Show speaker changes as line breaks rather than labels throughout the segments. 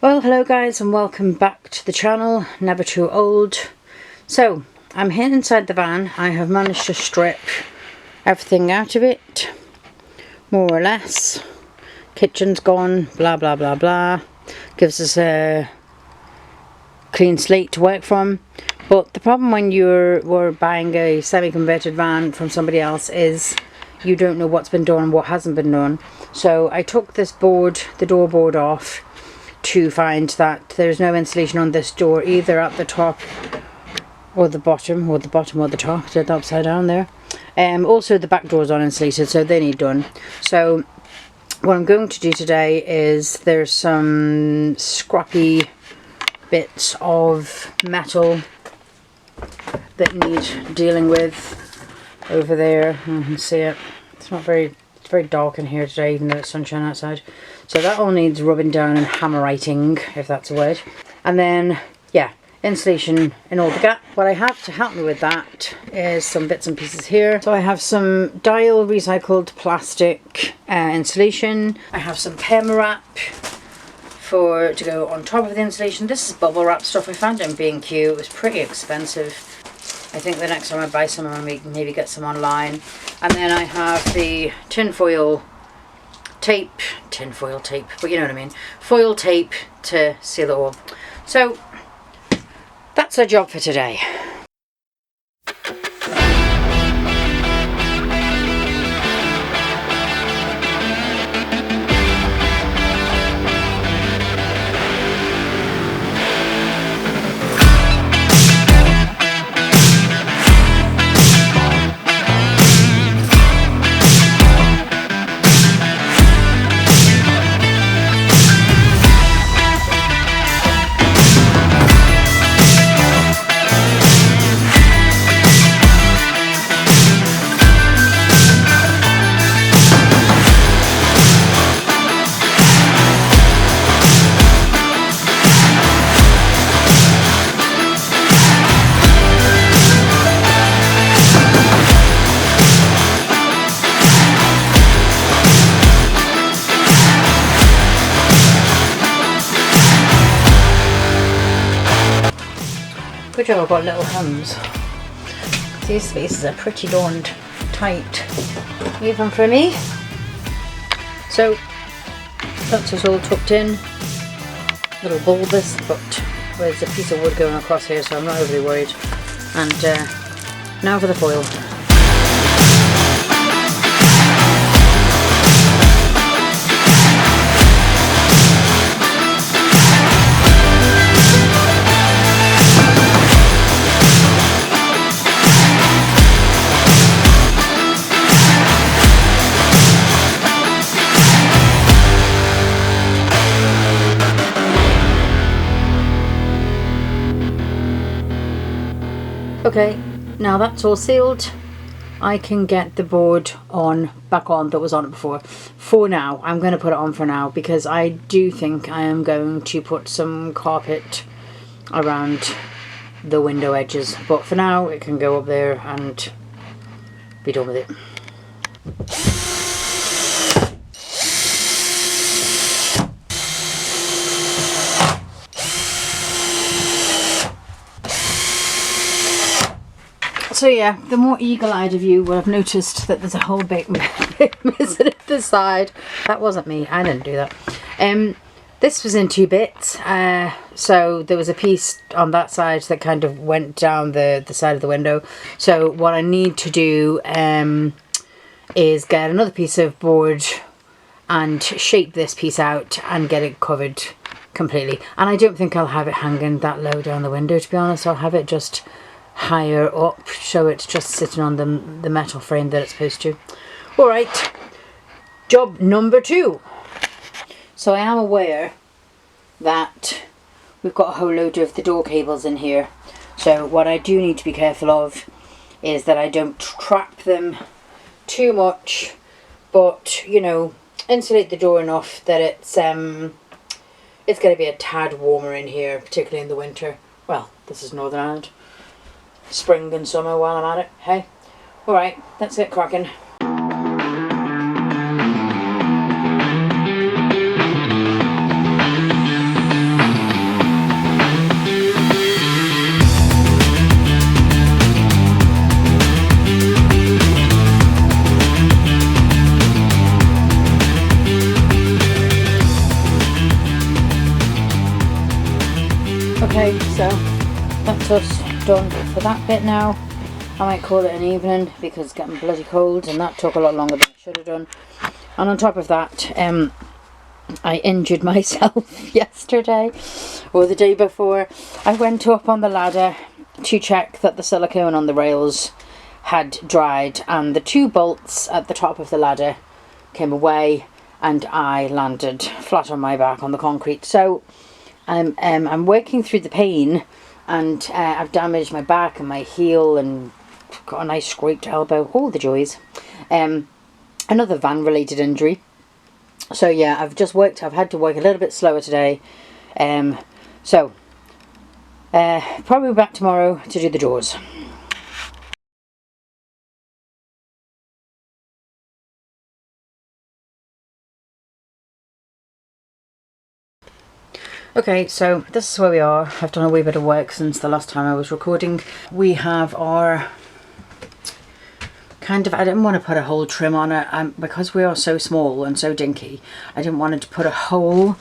Well, hello guys and welcome back to the channel, Never Too Old. So, I'm here inside the van. I have managed to strip everything out of it, more or less. Kitchen's gone, blah blah blah blah. Gives us a clean slate to work from. But the problem when we're buying a semi-converted van from somebody else is you don't know what's been done and what hasn't been done. So I took this board, the door board, off to find that there's no insulation on this door either at the top or the bottom, or the top. Did that upside down there. Also the back doors aren't insulated, so they need done. So what I'm going to do today is there's some scrappy bits of metal that need dealing with over there. You can see it. It's very dark in here today, even though it's sunshine outside. So that all needs rubbing down and hammeriting, if that's a word. And then, yeah, insulation in all the gap. What I have to help me with that is some bits and pieces here. So I have some dial recycled plastic insulation. I have some perma wrap to go on top of the insulation. This is bubble wrap stuff. I found it in B&Q. It was pretty expensive. I think the next time I buy some, I'll maybe get some online. And then I have the tinfoil tape, but you know what I mean, foil tape to seal it all. So that's our job for today. Good job, I've got little hands. These spaces are pretty darned tight, even for me. So that's just all tucked in, little bulbous, but there's a piece of wood going across here, so I'm not overly worried. And now for the foil. Okay, now that's all sealed, I can get the board back on that was on it before. For now, I'm going to put it on for now because I do think I am going to put some carpet around the window edges. But for now, it can go up there and be done with it. So yeah, the more eagle-eyed of you will have noticed that there's a whole bit missing at the side. That wasn't me, I didn't do that. This was in two bits, so there was a piece on that side that kind of went down the side of the window. So what I need to do is get another piece of board and shape this piece out and get it covered completely. And I don't think I'll have it hanging that low down the window, to be honest. I'll have it just higher up, so it's just sitting on the metal frame that it's supposed to. Alright, job number 2. So I am aware that we've got a whole load of the door cables in here, so what I do need to be careful of is that I don't trap them too much, but you know, insulate the door enough that it's going to be a tad warmer in here, particularly in the winter. Well, this is Northern Ireland. Spring and summer while I'm at it, hey? Alright, let's get cracking. Okay, so that's us done for that bit now. I might call it an evening because it's getting bloody cold, and that took a lot longer than it should have done. And on top of that, I injured myself yesterday or the day before. I went up on the ladder to check that the silicone on the rails had dried, and the 2 bolts at the top of the ladder came away and I landed flat on my back on the concrete. So I'm working through the pain, and I've damaged my back and my heel and got a nice scraped elbow, all the joys. Another van related injury. So yeah, I've had to work a little bit slower today. So probably back tomorrow to do the doors. Okay, so this is where we are. I've done a wee bit of work since the last time I was recording. We have our I didn't want to put a whole trim on it, because we are so small and so dinky. I didn't want to put a hole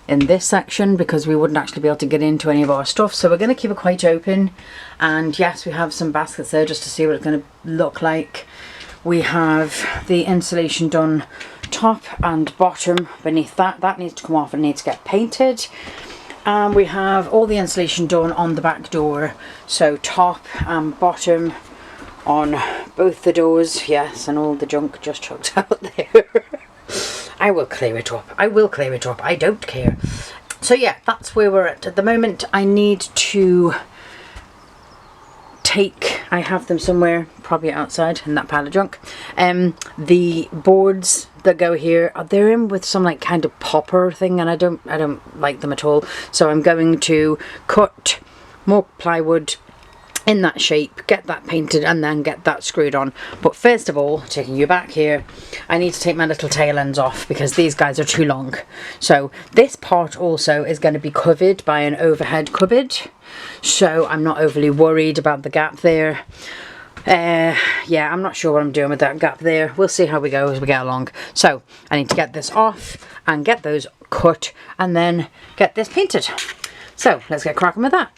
in this section because we wouldn't actually be able to get into any of our stuff. So we're going to keep it quite open. And yes, we have some baskets there just to see what it's going to look like. We have the insulation done top and bottom beneath that. That needs to come off and needs to get painted. And we have all the insulation done on the back door. So top and bottom on both the doors, yes, and all the junk just chucked out there. I will clear it up. I will clear it up. I don't care. So yeah, that's where we're at the moment. I need to I have them somewhere, probably outside in that pile of junk. The boards that go here, they're in with some like kind of popper thing, and I don't like them at all. So I'm going to cut more plywood in that shape, get that painted, and then get that screwed on. But first of all, taking you back here, I need to take my little tail ends off because these guys are too long. So this part also is going to be covered by an overhead cupboard, so I'm not overly worried about the gap there. Yeah, I'm not sure what I'm doing with that gap there. We'll see how we go as we get along. So I need to get this off and get those cut and then get this painted. So let's get cracking with that.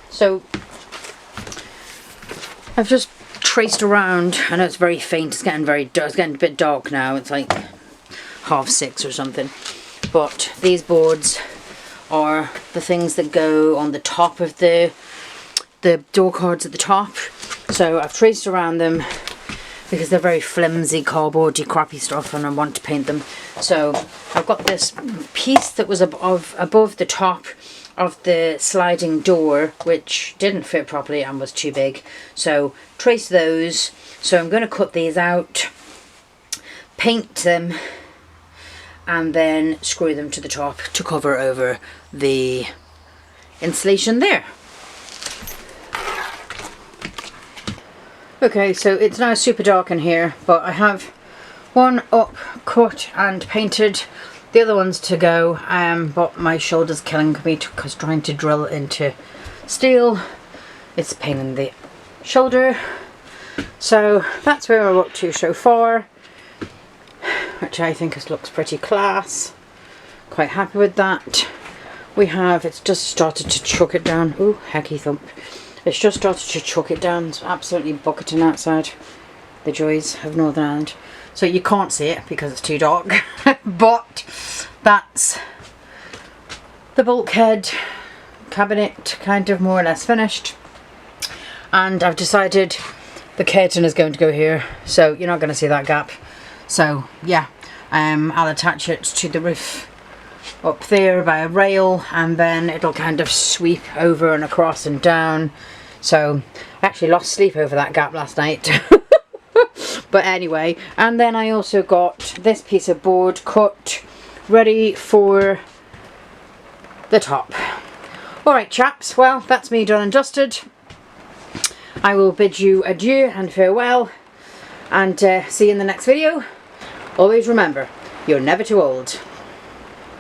So I've just traced around. I know it's very faint, it's getting very dark, it's getting a bit dark now, it's like 6:30 or something. But these boards are the things that go on the top of the door cards at the top. So I've traced around them because they're very flimsy, cardboardy, crappy stuff, and I want to paint them. So I've got this piece that was above the top of the sliding door, which didn't fit properly and was too big. So trace those. So I'm going to cut these out, paint them, and then screw them to the top to cover over the insulation there. Okay, so it's now super dark in here, but I have one up, cut and painted. The other one's to go, but my shoulder's killing me because trying to drill into steel, it's a pain in the shoulder. So that's where we're up to so far, which I think looks pretty class. Quite happy with that. We have, it's just started to chuck it down. Ooh, hecky thump. It's just started to chuck it down. It's absolutely bucketing outside. The joys of Northern Ireland. So you can't see it because it's too dark. But that's the bulkhead cabinet kind of more or less finished. And I've decided the curtain is going to go here. So you're not going to see that gap. So yeah, I'll attach it to the roof up there by a rail, and then it'll kind of sweep over and across and down. So I actually lost sleep over that gap last night. But anyway, and then I also got this piece of board cut ready for the top. Alright chaps, well that's me done and dusted. I will bid you adieu and farewell, and see you in the next video. Always remember, you're never too old.